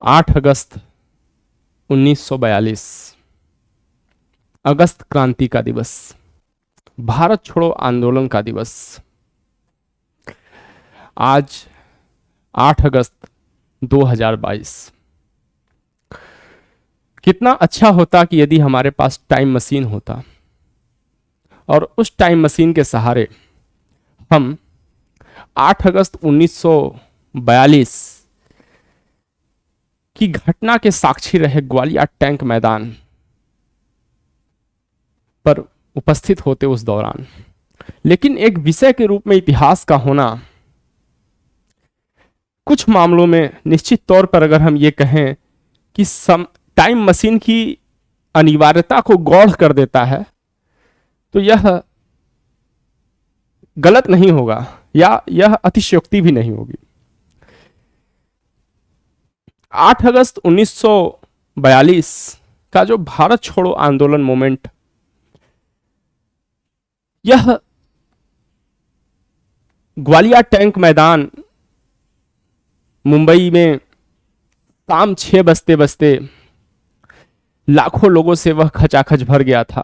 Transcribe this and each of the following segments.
8 अगस्त 1942 अगस्त क्रांति का दिवस, भारत छोड़ो आंदोलन का दिवस। आज 8 अगस्त 2022। कितना अच्छा होता कि यदि हमारे पास टाइम मशीन होता और उस टाइम मशीन के सहारे हम 8 अगस्त 1942 की घटना के साक्षी रहे ग्वालियर टैंक मैदान पर उपस्थित होते उस दौरान। लेकिन एक विषय के रूप में इतिहास का होना कुछ मामलों में निश्चित तौर पर अगर हम ये कहें कि टाइम मशीन की अनिवार्यता को गौड़ कर देता है तो यह गलत नहीं होगा या यह अतिशयोक्ति भी नहीं होगी। 8 अगस्त 1942 का जो भारत छोड़ो आंदोलन मूवमेंट, यह ग्वालियर टैंक मैदान मुंबई में शाम 6 बजते बजते लाखों लोगों से वह खचाखच भर गया था।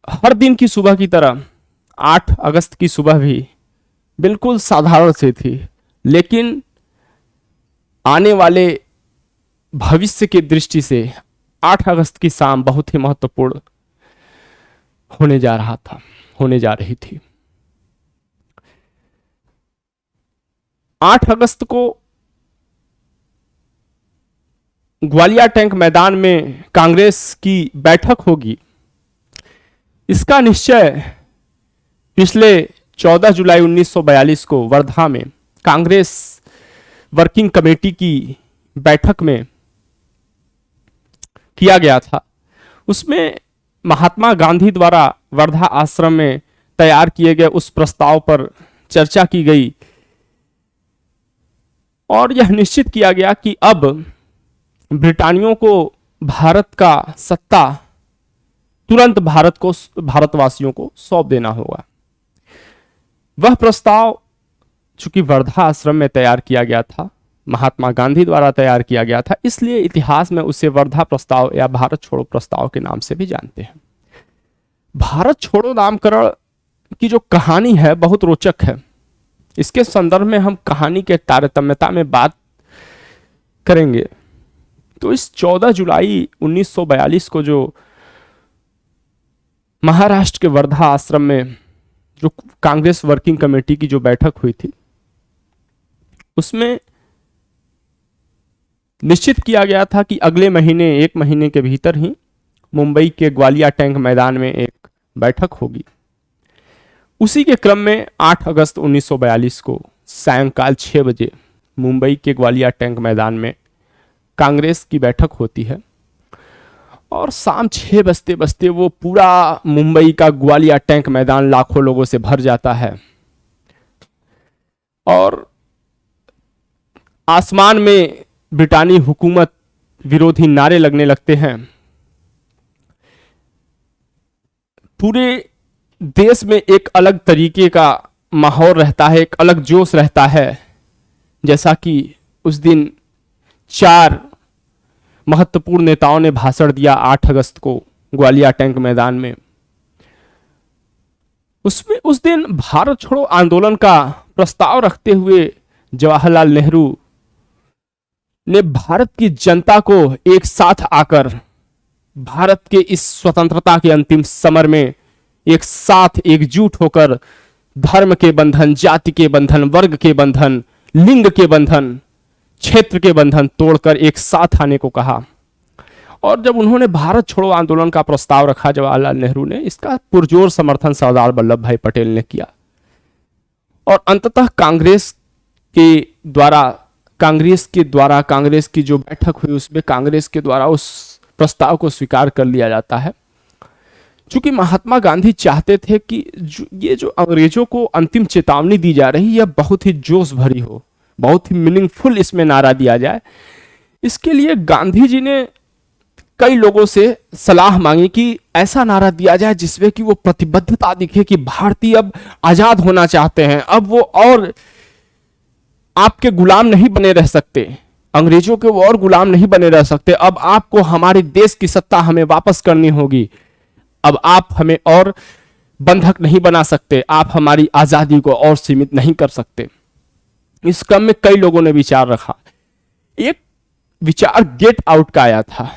हर दिन की सुबह की तरह 8 अगस्त की सुबह भी बिल्कुल साधारण सी थी, लेकिन आने वाले भविष्य की दृष्टि से 8 अगस्त की शाम बहुत ही महत्वपूर्ण होने जा रही थी। 8 अगस्त को ग्वालियर टैंक मैदान में कांग्रेस की बैठक होगी, इसका निश्चय पिछले 14 जुलाई 1942 को वर्धा में कांग्रेस वर्किंग कमेटी की बैठक में किया गया था। उसमें महात्मा गांधी द्वारा वर्धा आश्रम में तैयार किए गए उस प्रस्ताव पर चर्चा की गई और यह निश्चित किया गया कि अब ब्रिटानियों को भारत का सत्ता तुरंत भारतवासियों को सौंप देना होगा। वह प्रस्ताव चूंकि वर्धा आश्रम में तैयार किया गया था, महात्मा गांधी द्वारा तैयार किया गया था, इसलिए इतिहास में उसे वर्धा प्रस्ताव या भारत छोड़ो प्रस्ताव के नाम से भी जानते हैं। भारत छोड़ो नामकरण की जो कहानी है बहुत रोचक है। इसके संदर्भ में हम कहानी के तारतम्यता में बात करेंगे तो इस 14 जुलाई 1942 को जो महाराष्ट्र के वर्धा आश्रम में जो कांग्रेस वर्किंग कमेटी की जो बैठक हुई थी, उसमें निश्चित किया गया था कि अगले महीने 1 महीने के भीतर ही मुंबई के ग्वालियर टैंक मैदान में एक बैठक होगी। उसी के क्रम में 8 अगस्त 1942 को सायंकाल 6 बजे मुंबई के ग्वालियर टैंक मैदान में कांग्रेस की बैठक होती है और शाम 6 बजते बजते वो पूरा मुंबई का ग्वालियर टैंक मैदान लाखों लोगों से भर जाता है और आसमान में ब्रिटानी हुकूमत विरोधी नारे लगने लगते हैं। पूरे देश में एक अलग तरीके का माहौल रहता है, एक अलग जोश रहता है। जैसा कि उस दिन 4 महत्वपूर्ण नेताओं ने भाषण दिया 8 अगस्त को ग्वालियर टैंक मैदान में। उसमें उस दिन भारत छोड़ो आंदोलन का प्रस्ताव रखते हुए जवाहरलाल नेहरू ने भारत की जनता को एक साथ आकर भारत के इस स्वतंत्रता के अंतिम समर में एक साथ एकजुट होकर धर्म के बंधन, जाति के बंधन, वर्ग के बंधन, लिंग के बंधन, क्षेत्र के बंधन तोड़कर एक साथ आने को कहा। और जब उन्होंने भारत छोड़ो आंदोलन का प्रस्ताव रखा जवाहरलाल नेहरू ने, इसका पुरजोर समर्थन सरदार वल्लभ भाई पटेल ने किया और अंततः कांग्रेस की जो बैठक हुई उसमें कांग्रेस के द्वारा उस प्रस्ताव को स्वीकार कर लिया जाता है। चूंकि महात्मा गांधी चाहते थे कि ये जो अंग्रेजों को अंतिम चेतावनी दी जा रही है बहुत ही जोश भरी हो, बहुत ही मीनिंगफुल इसमें नारा दिया जाए। इसके लिए गांधी जी ने कई लोगों से सलाह मांगी कि ऐसा नारा दिया जाए जिसमें कि वो प्रतिबद्धता दिखे कि भारतीय अब आजाद होना चाहते हैं, अब वो और आपके गुलाम नहीं बने रह सकते, अंग्रेजों के वो और गुलाम नहीं बने रह सकते। अब आपको हमारे देश की सत्ता हमें वापस करनी होगी। अब आप हमें और बंधक नहीं बना सकते, आप हमारी आजादी को और सीमित नहीं कर सकते। इस क्रम में कई लोगों ने विचार रखा। एक विचार गेट आउट का आया था।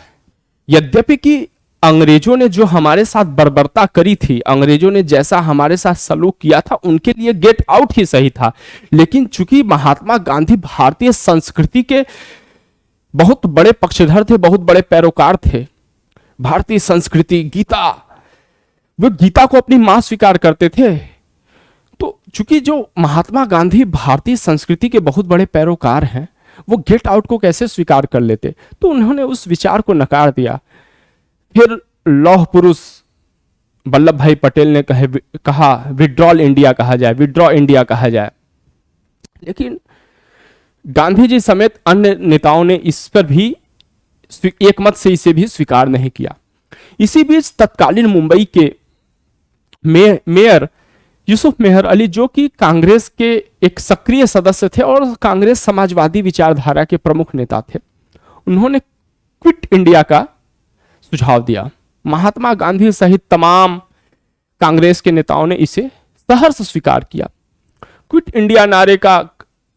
यद्यपि कि अंग्रेजों ने जो हमारे साथ बर्बरता करी थी, अंग्रेजों ने जैसा हमारे साथ सलूक किया था, उनके लिए गेट आउट ही सही था। लेकिन चूंकि महात्मा गांधी भारतीय संस्कृति के बहुत बड़े पक्षधर थे, बहुत बड़े पैरोकार थे, भारतीय संस्कृति, गीता, वो गीता को अपनी मां स्वीकार करते थे। तो चूंकि जो महात्मा गांधी भारतीय संस्कृति के बहुत बड़े पैरोकार हैं, वो गेट आउट को कैसे स्वीकार कर लेते? तो उन्होंने उस विचार को नकार दिया। फिर लौह पुरुष वल्लभ भाई पटेल ने कहा विड्रॉल इंडिया कहा जाए, विड्रॉ इंडिया कहा जाए। लेकिन गांधी जी समेत अन्य नेताओं ने इस पर भी एकमत से इसे भी स्वीकार नहीं किया। इसी बीच तत्कालीन मुंबई के मेयर यूसुफ मेहर अली, जो कि कांग्रेस के एक सक्रिय सदस्य थे और कांग्रेस समाजवादी विचारधारा के प्रमुख नेता थे, उन्होंने क्विट इंडिया का सुझाव दिया। महात्मा गांधी सहित तमाम कांग्रेस के नेताओं ने इसे सहर्ष स्वीकार किया। क्विट इंडिया नारे का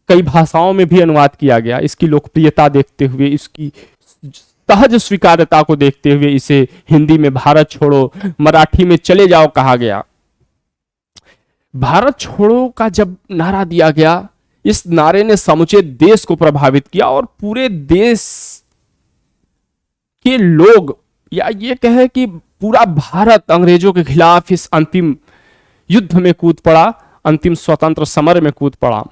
कई भाषाओं में भी अनुवाद किया गया। इसकी लोकप्रियता देखते हुए, इसकी सहज स्वीकार्यता को देखते हुए इसे हिंदी में भारत छोड़ो, मराठी में चले जाओ कहा गया। भारत छोड़ो का जब नारा दिया गया, इस नारे ने समूचे देश को प्रभावित किया और पूरे देश के लोग, या ये कहे कि पूरा भारत अंग्रेजों के खिलाफ इस अंतिम युद्ध में कूद पड़ा, अंतिम स्वतंत्र समर में कूद पड़ा।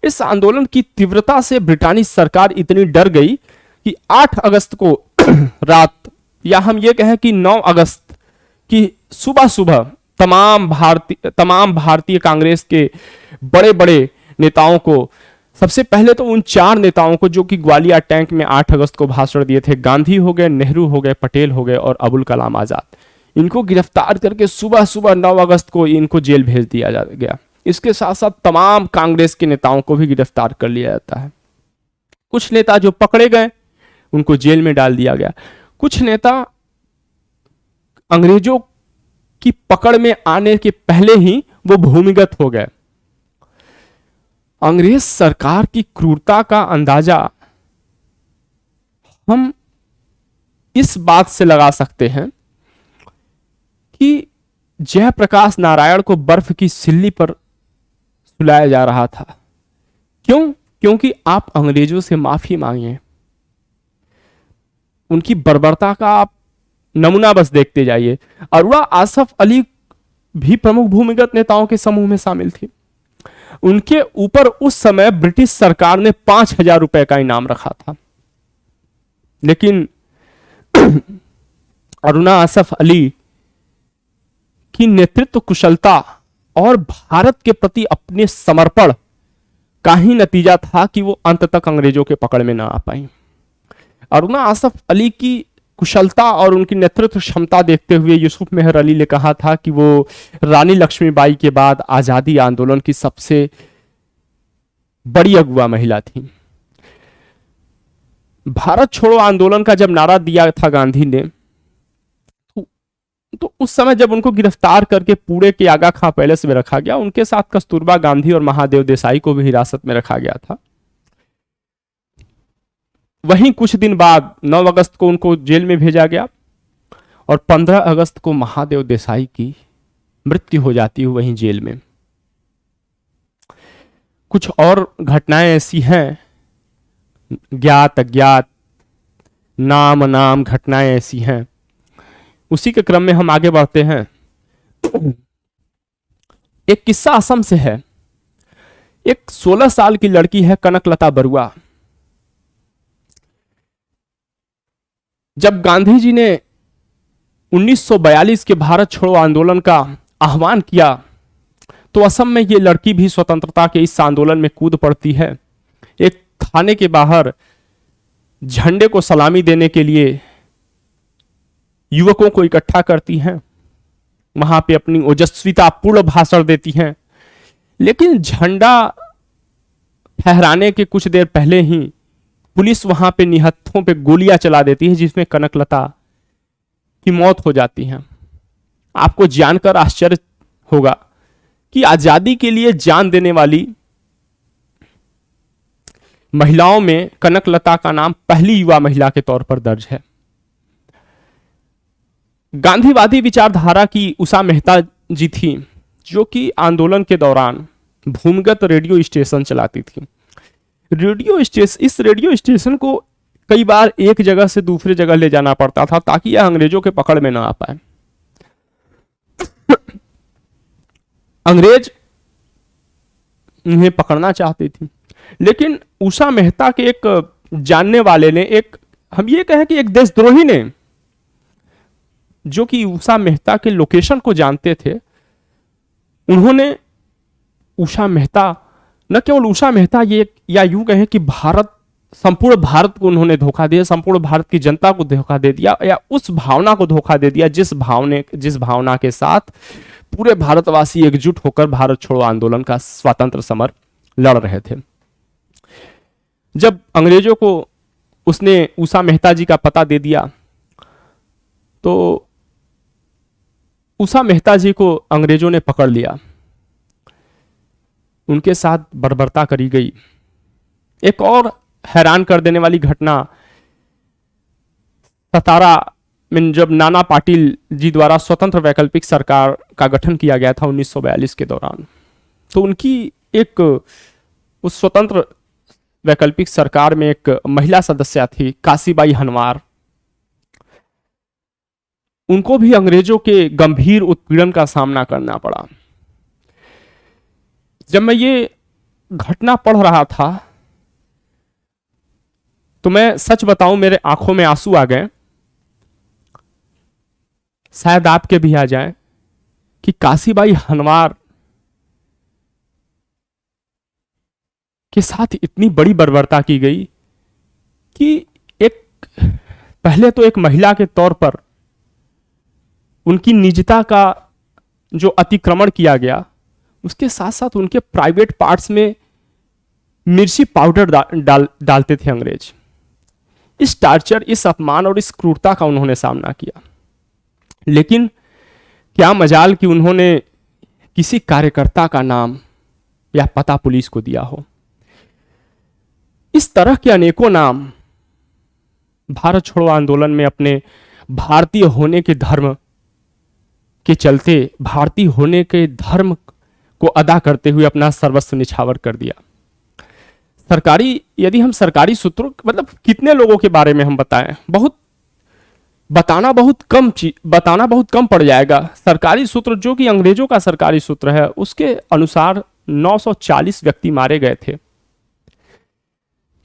इस आंदोलन की तीव्रता से ब्रिटानी सरकार इतनी डर गई कि 8 अगस्त को रात, या हम ये कहें कि 9 अगस्त की सुबह सुबह तमाम भारतीय कांग्रेस के बड़े बड़े नेताओं को, सबसे पहले तो उन 4 नेताओं को जो कि ग्वालियर टैंक में 8 अगस्त को भाषण दिए थे, गांधी हो गए, नेहरू हो गए, पटेल हो गए और अबुल कलाम आजाद, इनको गिरफ्तार करके सुबह सुबह 9 अगस्त को इनको जेल भेज दिया गया। इसके साथ साथ तमाम कांग्रेस के नेताओं को भी गिरफ्तार कर लिया जाता है। कुछ नेता जो पकड़े गए उनको जेल में डाल दिया गया। कुछ नेता अंग्रेजों की पकड़ में आने के पहले ही वो भूमिगत हो गए। अंग्रेज सरकार की क्रूरता का अंदाजा हम इस बात से लगा सकते हैं कि जयप्रकाश नारायण को बर्फ की सिल्ली पर सुलाया जा रहा था। क्यों? क्योंकि आप अंग्रेजों से माफी मांगे। उनकी बर्बरता का आप नमूना बस देखते जाइए। अरुणा आसफ अली भी प्रमुख भूमिगत नेताओं के समूह में शामिल थी। उनके ऊपर उस समय ब्रिटिश सरकार ने 5,000 रुपए का इनाम रखा था। लेकिन अरुणा आसफ अली की नेतृत्व कुशलता और भारत के प्रति अपने समर्पण का ही नतीजा था कि वो अंत तक अंग्रेजों के पकड़ में ना आ पाई। अरुणा आसफ अली की कुशलता और उनकी नेतृत्व क्षमता देखते हुए यूसुफ मेहर अली ने कहा था कि वो रानी लक्ष्मीबाई के बाद आजादी आंदोलन की सबसे बड़ी अगुवा महिला थी। भारत छोड़ो आंदोलन का जब नारा दिया था गांधी ने, तो उस समय जब उनको गिरफ्तार करके पुणे के आगा खां पैलेस में रखा गया, उनके साथ कस्तूरबा गांधी और महादेव देसाई को भी हिरासत में रखा गया था। वहीं कुछ दिन बाद 9 अगस्त को उनको जेल में भेजा गया और 15 अगस्त को महादेव देसाई की मृत्यु हो जाती है वहीं जेल में। कुछ और घटनाएं ऐसी हैं, ज्ञात अज्ञात, नाम अनाम घटनाएं ऐसी हैं। उसी के क्रम में हम आगे बढ़ते हैं। एक किस्सा असम से है। एक 16 साल की लड़की है कनकलता बरुआ। जब गांधी जी ने 1942 के भारत छोड़ो आंदोलन का आह्वान किया तो असम में ये लड़की भी स्वतंत्रता के इस आंदोलन में कूद पड़ती है। एक थाने के बाहर झंडे को सलामी देने के लिए युवकों को इकट्ठा करती हैं, वहां पे अपनी ओजस्विता पूर्ण भाषण देती हैं। लेकिन झंडा ठहराने के कुछ देर पहले ही पुलिस वहां पे निहत्थों पे गोलियां चला देती है, जिसमें कनकलता की मौत हो जाती है। आपको जानकर आश्चर्य होगा कि आजादी के लिए जान देने वाली महिलाओं में कनकलता का नाम पहली युवा महिला के तौर पर दर्ज है। गांधीवादी विचारधारा की उषा मेहता जी थी, जो कि आंदोलन के दौरान भूमिगत रेडियो स्टेशन चलाती थी। इस रेडियो स्टेशन को कई बार एक जगह से दूसरी जगह ले जाना पड़ता था ताकि यह अंग्रेजों के पकड़ में ना आ पाए। अंग्रेज इन्हें पकड़ना चाहती थी, लेकिन उषा मेहता के एक जानने वाले ने, हम ये कहें कि एक देशद्रोही ने, जो कि उषा मेहता के लोकेशन को जानते थे, उन्होंने उषा मेहता, न केवल उषा मेहता, ये या यूं कहें कि संपूर्ण भारत को उन्होंने धोखा दिया, संपूर्ण भारत की जनता को धोखा दे दिया, या उस भावना को धोखा दे दिया जिस भावना के साथ पूरे भारतवासी एकजुट होकर भारत छोड़ो आंदोलन का स्वतंत्र समर लड़ रहे थे। जब अंग्रेजों को उसने उषा मेहता जी का पता दे दिया, तो उषा मेहता जी को अंग्रेजों ने पकड़ लिया, उनके साथ बर्बरता करी गई। एक और हैरान कर देने वाली घटना, सतारा में जब नाना पाटिल जी द्वारा स्वतंत्र वैकल्पिक सरकार का गठन किया गया था 1942 के दौरान, तो उनकी उस स्वतंत्र वैकल्पिक सरकार में एक महिला सदस्य थी, काशीबाई हनवार। उनको भी अंग्रेजों के गंभीर उत्पीड़न का सामना करना पड़ा। जब मैं ये घटना पढ़ रहा था तो मैं सच बताऊं, मेरे आंखों में आंसू आ गए, शायद आपके भी आ जाए, कि काशीबाई हनवार के साथ इतनी बड़ी बर्बरता की गई कि पहले तो एक महिला के तौर पर उनकी निजता का जो अतिक्रमण किया गया, उसके साथ साथ उनके प्राइवेट पार्ट्स में मिर्ची पाउडर डालते थे अंग्रेज। इस टार्चर, इस अपमान और इस क्रूरता का उन्होंने सामना किया, लेकिन क्या मजाल कि उन्होंने किसी कार्यकर्ता का नाम या पता पुलिस को दिया हो। इस तरह के अनेकों नाम भारत छोड़ो आंदोलन में अपने भारतीय होने के धर्म के चलते, भारतीय होने के धर्म को अदा करते हुए अपना सर्वस्व निछावर कर दिया। यदि हम सरकारी सूत्रों, मतलब कितने लोगों के बारे में हम बताएं, बताना बहुत कम पड़ जाएगा। सरकारी सूत्र, जो कि अंग्रेजों का सरकारी सूत्र है, उसके अनुसार 940 व्यक्ति मारे गए थे,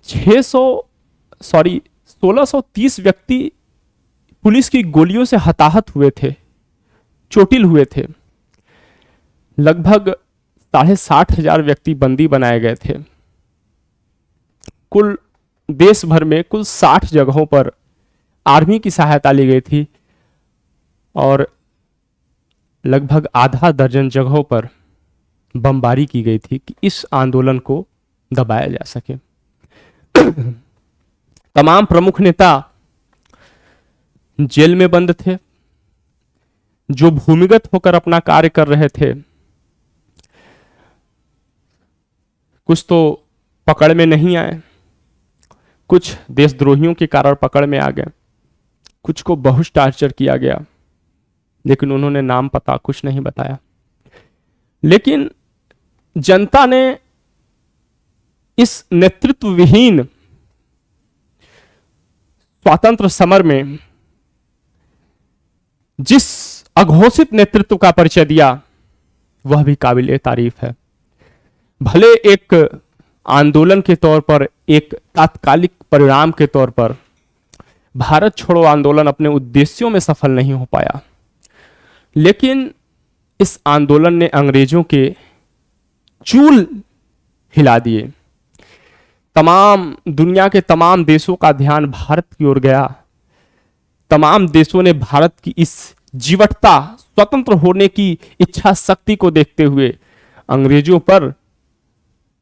1630 व्यक्ति पुलिस की गोलियों से हताहत हुए थे, चोटिल हुए थे, लगभग 60,500 व्यक्ति बंदी बनाए गए थे। कुल देश भर में कुल 60 जगहों पर आर्मी की सहायता ली गई थी और लगभग आधा दर्जन जगहों पर बमबारी की गई थी कि इस आंदोलन को दबाया जा सके। तमाम प्रमुख नेता जेल में बंद थे, जो भूमिगत होकर अपना कार्य कर रहे थे। कुछ तो पकड़ में नहीं आए, कुछ देशद्रोहियों के कारण पकड़ में आ गए, कुछ को बहुत टार्चर किया गया, लेकिन उन्होंने नाम पता कुछ नहीं बताया। लेकिन जनता ने इस नेतृत्व विहीन स्वातंत्र समर में जिस अघोषित नेतृत्व का परिचय दिया, वह भी काबिल तारीफ है। भले एक आंदोलन के तौर पर, एक तात्कालिक परिणाम के तौर पर भारत छोड़ो आंदोलन अपने उद्देश्यों में सफल नहीं हो पाया, लेकिन इस आंदोलन ने अंग्रेजों के चूल हिला दिए। दुनिया के तमाम देशों का ध्यान भारत की ओर गया। तमाम देशों ने भारत की इस जीवटता, स्वतंत्र होने की इच्छा शक्ति को देखते हुए अंग्रेजों पर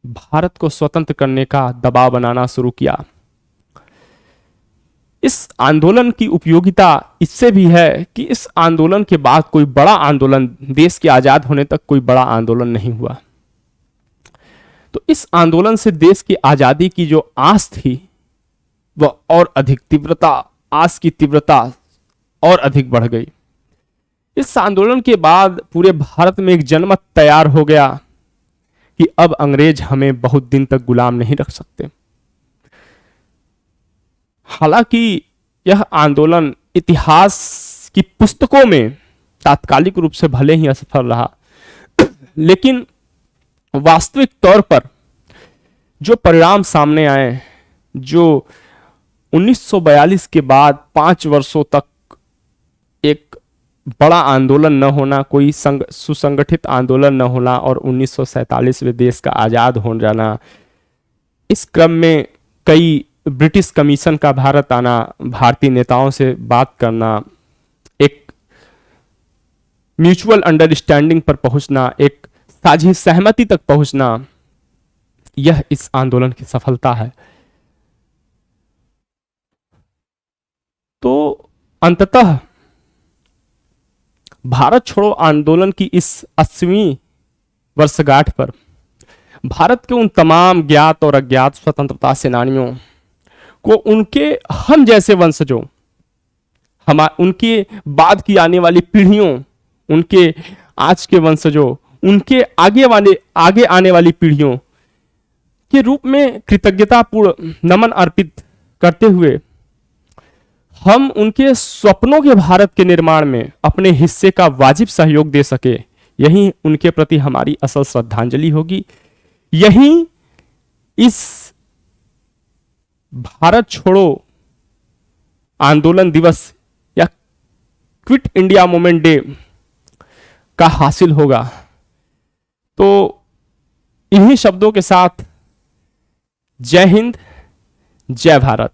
भारत को स्वतंत्र करने का दबाव बनाना शुरू किया। इस आंदोलन की उपयोगिता इससे भी है कि इस आंदोलन के बाद कोई बड़ा आंदोलन, देश के आजाद होने तक कोई बड़ा आंदोलन नहीं हुआ। तो इस आंदोलन से देश की आजादी की जो आस थी वह और अधिक तीव्रता, आस की तीव्रता और अधिक बढ़ गई। इस आंदोलन के बाद पूरे भारत में एक जनमत तैयार हो गया कि अब अंग्रेज हमें बहुत दिन तक गुलाम नहीं रख सकते। हालांकि यह आंदोलन इतिहास की पुस्तकों में तात्कालिक रूप से भले ही असफल रहा, लेकिन वास्तविक तौर पर जो परिणाम सामने आए, जो 1942 के बाद 5 वर्षों तक एक बड़ा आंदोलन न होना, कोई सुसंगठित आंदोलन न होना और 1947 में देश का आजाद हो जाना, इस क्रम में कई ब्रिटिश कमीशन का भारत आना, भारतीय नेताओं से बात करना, एक म्यूचुअल अंडरस्टैंडिंग पर पहुंचना, एक साझी सहमति तक पहुंचना, यह इस आंदोलन की सफलता है। तो अंततः भारत छोड़ो आंदोलन की इस 80वीं वर्षगांठ पर भारत के उन तमाम ज्ञात और अज्ञात स्वतंत्रता सेनानियों को उनके हम जैसे वंशजों, उनके बाद की आने वाली पीढ़ियों, उनके आज के वंशजों, उनके आगे आने वाली पीढ़ियों के रूप में कृतज्ञतापूर्ण नमन अर्पित करते हुए हम उनके सपनों के भारत के निर्माण में अपने हिस्से का वाजिब सहयोग दे सके, यही उनके प्रति हमारी असल श्रद्धांजलि होगी। यही इस भारत छोड़ो आंदोलन दिवस या क्विट इंडिया मूवमेंट डे का हासिल होगा। तो इन्हीं शब्दों के साथ जय हिंद, जय भारत।